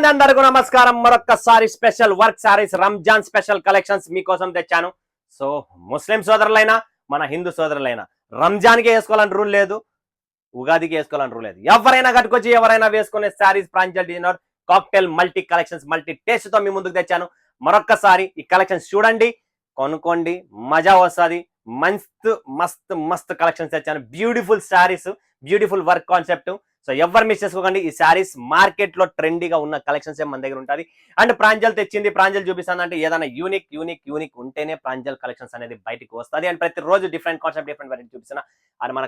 And అందరికీ నమస్కారం. మరొక్కసారి special work saris Ramzan special collections మీకోసం తెచ్చాను. సో ముస్లిం సోదరులైనా మన హిందూ సోదరులైనా రంజాన్కి వేసుకోవాలని రూల్ లేదు, ఉగాదికి వేసుకోవాలని రూల్ లేదు. ఎవరైనా కట్టుకొచ్చి ఎవరైనా వేసుకునే saris Pranjal dinner cocktail multi collections multi taste తో మీ ముందుకు తెచ్చాను. మరొక్కసారి ఈ కలెక్షన్స్ చూడండి, కొనుక్కోండి, మజా వస్తుంది. మస్త్ మస్త్ మస్త్ కలెక్షన్స్ తెచ్చాను. Beautiful saris, beautiful work concept. So ఎవరు మిస్ చేసుకోకండి. ఈ శారీస్ మార్కెట్ లో ట్రెండీగా ఉన్న కలెక్షన్స్ మన దగ్గర ఉంటుంది. అండ్ ప్రాంజల్ తెచ్చింది, ప్రాంజల్ చూపిస్తాను అంటే ఏదైనా యూనిక్ ఉంటేనే ప్రాంజల్ కలెక్షన్స్ అనేది బయటకు వస్తుంది. అండ్ ప్రతిరోజు డిఫరెంట్ కాన్సెప్ట్ డిఫరెంట్ వెరైటీ చూపిస్తున్నా. అది మన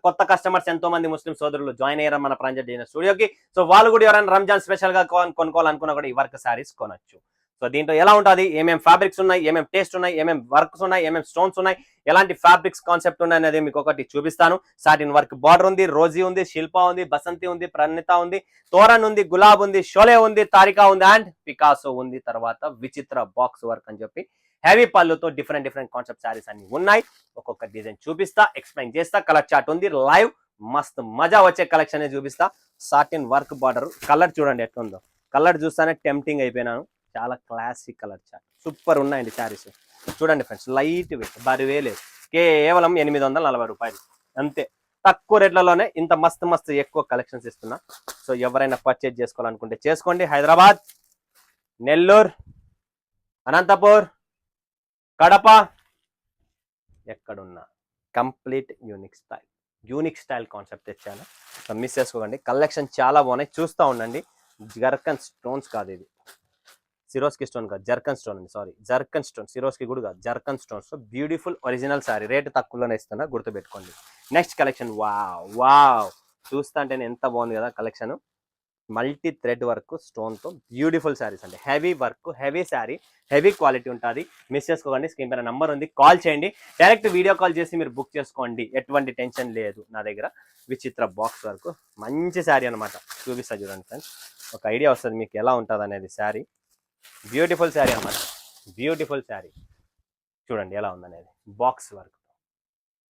కొత్త కస్టమర్స్ ఎంతో మంది ముస్లిం సోదరులు జాయిన్ అయ్యారు మన ప్రాంజల్ డిజైనర్ స్టూడియోకి. సో వాళ్ళు కూడా ఎవరైనా రంజాన్ స్పెషల్ గా కొనుక్కోవాలనుకున్నా కూడా ఈ వర్క్ శారీస్ కొనొచ్చు. సో దీంట్లో ఎలా ఉంటుంది, ఏమేమి ఫ్యాబ్రిక్స్ ఉన్నాయి, ఏమేమి టేస్ట్ ఉన్నాయి, ఏమేమి వర్క్స్ ఉన్నాయి, ఏమేమి స్టోన్స్ ఉన్నాయి, ఎలాంటి ఫ్యాబ్రిక్స్ కాన్సెప్ట్ ఉన్నాయి అనేది మీకు ఒకటి చూపిస్తాను. సాటిన్ వర్క్ బార్డర్ ఉంది, రోజీ ఉంది, శిల్ప ఉంది, బసంతి ఉంది, ప్రణిత ఉంది, తోరన్ ఉంది, గులాబ్ ఉంది, షోలే ఉంది, తారికా ఉంది అండ్ పికాసో ఉంది. తర్వాత విచిత్ర బాక్స్ వర్క్ అని చెప్పి హెవీ పళ్ళుతో డిఫరెంట్ కాన్సెప్ట్ శారీస్ అన్ని ఉన్నాయి. ఒక్కొక్క డిజైన్ చూపిస్తా, ఎక్స్ప్లెయిన్ చేస్తా. కలర్ చార్ట్ ఉంది, లైవ్ మస్త్ మజా వచ్చే కలెక్షన్ చూపిస్తా. సాటిన్ వర్క్ బార్డర్ కలర్ చూడండి ఎట్లుందో. కలర్ చూస్తానే టెంప్టింగ్ అయిపోయినాను. చాలా క్లాసిక్ కలర్ చార్ట్, సూపర్ ఉన్నాయండి శారీస్. చూడండి ఫ్రెండ్స్, లైట్ వెయిట్, బరువే లేదు. కేవలం 840 రూపాయలు అంతే. తక్కువ రేట్లలోనే ఇంత మస్తు ఎక్కువ కలెక్షన్స్ ఇస్తున్నా. సో ఎవరైనా పర్చేజ్ చేసుకోవాలనుకుంటే చేసుకోండి. హైదరాబాద్, నెల్లూరు, అనంతపూర్, కడప, ఎక్కడున్నా కంప్లీట్ యూనిక్ స్టైల్ కాన్సెప్ట్ తెచ్చాను. సో మిస్ చేసుకోకండి. కలెక్షన్ చాలా బాగున్నాయి, చూస్తూ ఉండండి. జర్కన్ స్టోన్స్ కాదు, ఇది సిరోస్కి స్టోన్ కాదు, జర్కన్ స్టోన్ అండి. సారీ, జర్కన్ స్టోన్, సిరోస్కి కూడా కాదు, zircon stones. Beautiful original sorry, rate తక్కువలోనే ఇస్తున్నా, గుర్తుపెట్టుకోండి. నెక్స్ట్ కలెక్షన్, వావ్ చూస్తా అంటే ఎంత బాగుంది కదా collection. Multi thread work stone తో బ్యూటిఫుల్ శారీస్ అండి. Heavy work, heavy sari, heavy quality ఉంటుంది. మిస్ చేసుకోకండి. స్క్రీన్ పైన నంబర్ ఉంది, కాల్ చేయండి. డైరెక్ట్ వీడియో కాల్ చేసి మీరు బుక్ చేసుకోండి, ఎటువంటి టెన్షన్ లేదు నా దగ్గర. విచిత్ర బాక్స్ వర్క్ మంచి శారీ అనమాట. చూపిస్తా చూడండి ఫ్రెండ్స్, ఒక ఐడియా వస్తుంది మీకు ఎలా ఉంటుంది అనేది. శారీ బ్యూటిఫుల్ శారీ అన్నమాట, బ్యూటిఫుల్ శారీ. చూడండి ఎలా ఉందనేది. బాక్స్ వర్క్,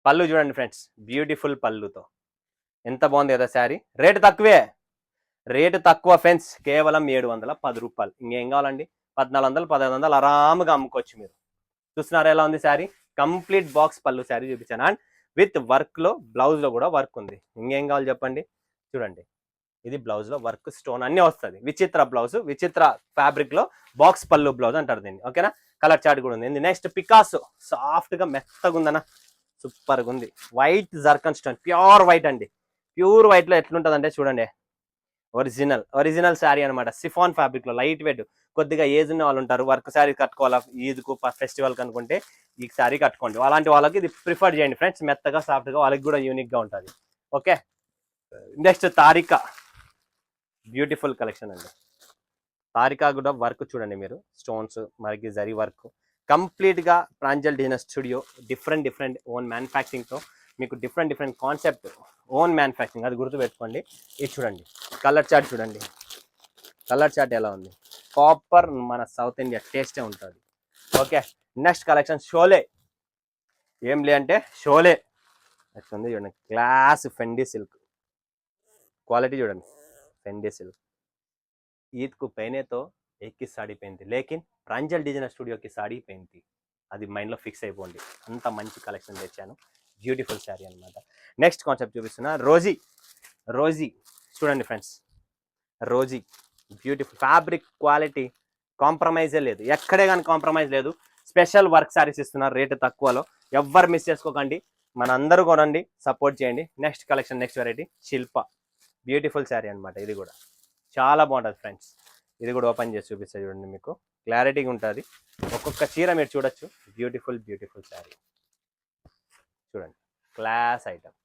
పళ్ళు చూడండి ఫ్రెండ్స్, బ్యూటిఫుల్ పళ్ళుతో ఎంత బాగుంది కదా శారీ. రేటు తక్కువ ఫ్రెండ్స్, కేవలం 710 రూపాయలు. ఇంకేం కావాలండి, 1400 1500 ఆరాముగా అమ్ముకోవచ్చు మీరు. చూస్తున్నారా ఎలా ఉంది శారీ. కంప్లీట్ బాక్స్ పళ్ళు శారీ చూపించాను. అండ్ విత్ వర్క్ లో, బ్లౌజ్ లో కూడా వర్క్ ఉంది. ఇంకేం కావాలి చెప్పండి. చూడండి, ఇది బ్లౌజ్ లో వర్క్ స్టోన్ అన్ని వస్తుంది. విచిత్ర బ్లౌజ్, విచిత్ర ఫ్యాబ్రిక్ లో బాక్స్ పళ్ళు బ్లౌజ్ అంటారు దీన్ని. ఓకేనా. కలర్ చార్ట్ కూడా ఉంది. నెక్స్ట్ పికాసో, సాఫ్ట్ గా మెత్తగా ఉందన్న, సూపర్ గా ఉంది. White zircon stone, pure white అండి. ప్యూర్ వైట్ లో ఎట్లుంటది అంటే చూడండి, ఒరిజినల్ శారీ అనమాట. సిఫాన్ ఫ్యాబ్రిక్ లో లైట్ వెయిట్. కొద్దిగా ఏజ్ ఉన్న వాళ్ళు ఉంటారు, వర్క్ శారీ కట్టుకోవాలా ఈద్కు ఫెస్టివల్ కి అనుకుంటే ఈ శారీ కట్టుకోండి. అలాంటి వాళ్ళకి ఇది ప్రిఫర్ చేయండి ఫ్రెండ్స్. మెత్తగా సాఫ్ట్ గా, వాళ్ళకి కూడా యూనిక్ గా ఉంటుంది. ఓకే. నెక్స్ట్ తారికా, బ్యూటిఫుల్ కలెక్షన్ అండి. తారికా కూడా వర్క్ చూడండి మీరు, స్టోన్స్ మనకి జరీ వర్క్. కంప్లీట్ గా Pranjal designer studio different own manufacturing తో మీకు డిఫరెంట్ కాన్సెప్ట్, ఓన్ మ్యానుఫ్యాక్చరింగ్, అది గుర్తుపెట్టుకోండి. ఇది చూడండి, కలర్ చార్ట్ చూడండి. కలర్ చార్ట్ ఎలా ఉంది. కాపర్ మన సౌత్ ఇండియా టేస్టే ఉంటుంది. ఓకే. Next collection Sholay. ఏం లే అంటే షోలే ఎట్లుంది చూడండి. క్లాస్ ఫెండీ సిల్క్ क्वालिटी చూడండి. ఫెండీ సిల్క్. ईद को पहने तो एक ही साड़ी पहनती, लेकिन प्रांजल डिजाइनर स्टूडियो की साड़ी पहनती. అది మైండ్లో ఫిక్స్ అయిపోండి. అంత మంచి కలెక్షన్ తెచ్చాను. బ్యూటిఫుల్ శారీ అనమాట. నెక్స్ట్ కాన్సెప్ట్ చూపిస్తున్నా, రోజీ చూడండి friends. Rosy beautiful fabric quality, కాంప్రమైజే లేదు, ఎక్కడే కానీ కాంప్రమైజ్ లేదు. స్పెషల్ వర్క్ శారీస్ ఇస్తున్నారు రేటు తక్కువలో. ఎవ్వరు మిస్ చేసుకోకండి, మన అందరూ కొనండి, సపోర్ట్ చేయండి. నెక్స్ట్ కలెక్షన్, నెక్స్ట్ వెరైటీ శిల్ప. బ్యూటిఫుల్ శారీ అనమాట. ఇది కూడా చాలా బాగుంటుంది ఫ్రెండ్స్. ఇది కూడా ఓపెన్ చేసి చూపిస్తా చూడండి, మీకు క్లారిటీగా ఉంటుంది. ఒక్కొక్క చీర మీరు చూడొచ్చు. బ్యూటిఫుల్ శారీ చూడండి. క్లాస్ ఐటమ్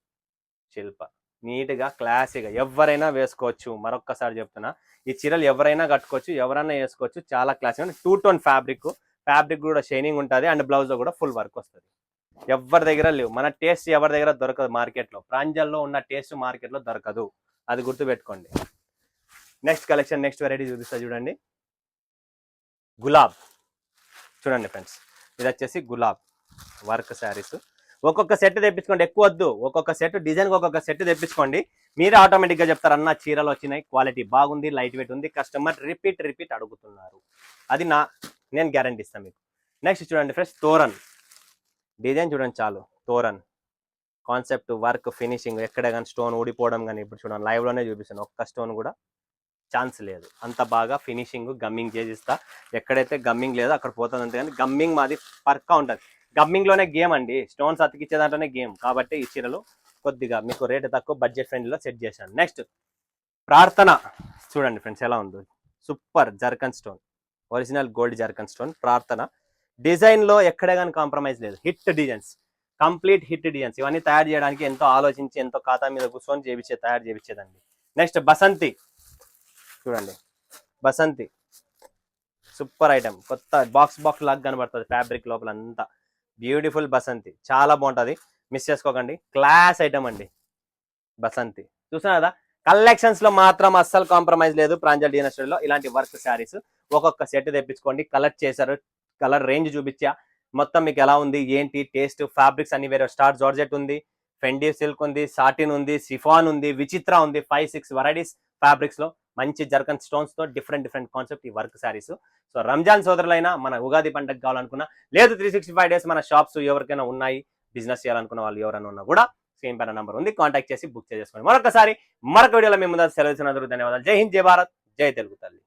శిల్ప, నీట్గా క్లాసీగా ఎవరైనా వేసుకోవచ్చు. మరొక్కసారి చెప్తున్నా, ఈ చీరలు ఎవరైనా కట్టుకోవచ్చు, ఎవరైనా వేసుకోవచ్చు. చాలా క్లాసీగా, 2 టోన్ ఫ్యాబ్రిక్ కూడా షైనింగ్ ఉంటుంది. అండ్ బ్లౌజ్లో కూడా ఫుల్ వర్క్ వస్తుంది. ఎవరి దగ్గర లేవు, మన టేస్ట్ ఎవరి దగ్గర దొరకదు మార్కెట్లో. ప్రాంజల్లో ఉన్న టేస్ట్ మార్కెట్లో దొరకదు, అది గుర్తుపెట్టుకోండి. నెక్స్ట్ కలెక్షన్, నెక్స్ట్ వెరైటీ చూపిస్తా చూడండి. గులాబ్ చూడండి ఫ్రెండ్స్, ఇది వచ్చేసి గులాబ్ వర్క్ శారీస్. ఒక్కొక్క సెట్ తెప్పించుకోండి, ఎక్కువ వద్దు. ఒక్కొక్క సెట్ డిజైన్కి ఒక్కొక్క సెట్ తెప్పించుకోండి. మీరే ఆటోమేటిక్గా చెప్తారు, అన్న చీరలు వచ్చినాయి, క్వాలిటీ బాగుంది, లైట్ వెయిట్ ఉంది, కస్టమర్ రిపీట్ అడుగుతున్నారు. అది నేను గ్యారంటీ ఇస్తాను మీకు. నెక్స్ట్ చూడండి ఫ్రెండ్స్, తోరన్ డిజైన్ చూడండి, చాలు. తోరన్ కాన్సెప్ట్, వర్క్, ఫినిషింగ్, ఎక్కడ కానీ స్టోన్ ఊడిపోవడం కానీ, ఇప్పుడు చూడండి లైవ్లోనే చూపిస్తాను, ఒక్క స్టోన్ కూడా ఛాన్స్ లేదు. అంత బాగా ఫినిషింగ్, గమ్మింగ్ చేసిస్తా. ఎక్కడైతే గమ్మింగ్ లేదో అక్కడ పోతుంది అంతే, కానీ గమ్మింగ్ మాది పక్కా ఉంటుంది. గమ్మింగ్లోనే గేమ్ అండి, స్టోన్స్ అతికిచ్చే దాంట్లోనే గేమ్. కాబట్టి ఈ చీరలు కొద్దిగా మీకు రేటు తక్కువ, బడ్జెట్ ఫ్రెండ్లీలో సెట్ చేశాను. నెక్స్ట్ ప్రార్థన చూడండి ఫ్రెండ్స్, ఎలా ఉందో, super zircon stone, original gold zircon stone. ప్రార్థన డిజైన్లో ఎక్కడే కానీ కాంప్రమైజ్ లేదు. Hit designs, complete hit designs. ఇవన్నీ తయారు చేయడానికి ఎంతో ఆలోచించి, ఎంతో ఖాతా మీద కూర్చొని తయారు చేయించేదండి. నెక్స్ట్ బసంతి చూడండి, బసంతి సూపర్ ఐటమ్, కొత్త బాక్స్ లాగా కనబడుతుంది ఫ్యాబ్రిక్ లోపల అంతా. బ్యూటిఫుల్ బసంతి, చాలా బాగుంటుంది, మిస్ చేసుకోకండి. క్లాస్ ఐటమ్ అండి బసంతి. చూస్తున్నా కదా, కలెక్షన్స్ లో మాత్రం అస్సలు కాంప్రమైజ్ లేదు. ప్రాంజల్ డిఎన్ఎస్లో ఇలాంటి వర్క్ శారీస్ ఒక్కొక్క సెట్ తెప్పించుకోండి. కలర్ చేశారు, కలర్ రేంజ్ చూపించా, మొత్తం మీకు ఎలా ఉంది ఏంటి టేస్ట్. ఫ్యాబ్రిక్స్ అన్ని వేరే, స్టార్ జార్జెట్ ఉంది, ఫెండీ సిల్క్ ఉంది, సాటిన్ ఉంది, సిఫాన్ ఉంది, విచిత్ర ఉంది. 5-6 వెరైటీస్ ఫ్యాబ్రిక్స్ లో మంచి జర్కన్ స్టోన్స్ తో డిఫరెంట్ కాన్సెప్ట్ ఈ వర్క్ శారీస్. సో రంజాన్ సోదరులైనా, మన ఉగాది పండుగ కావాలనుకున్నా, లేదు 365 డేస్ మన షాప్స్ ఎవరికైనా ఉన్నాయి, బిజినెస్ చేయాలనుకున్న వాళ్ళు ఎవరైనా ఉన్నా కూడా స్క్రీన్ పైన నంబర్ ఉంది, కాంటాక్ట్ చేసి బుక్ చేసుకోండి. మరొకసారి మరొక వీడియోలో మేము ముందు సెలవు ఇచ్చినందుకు ధన్యవాదాలు. జై హింద్, జై భారత్, జై తెలుగు తల్లి.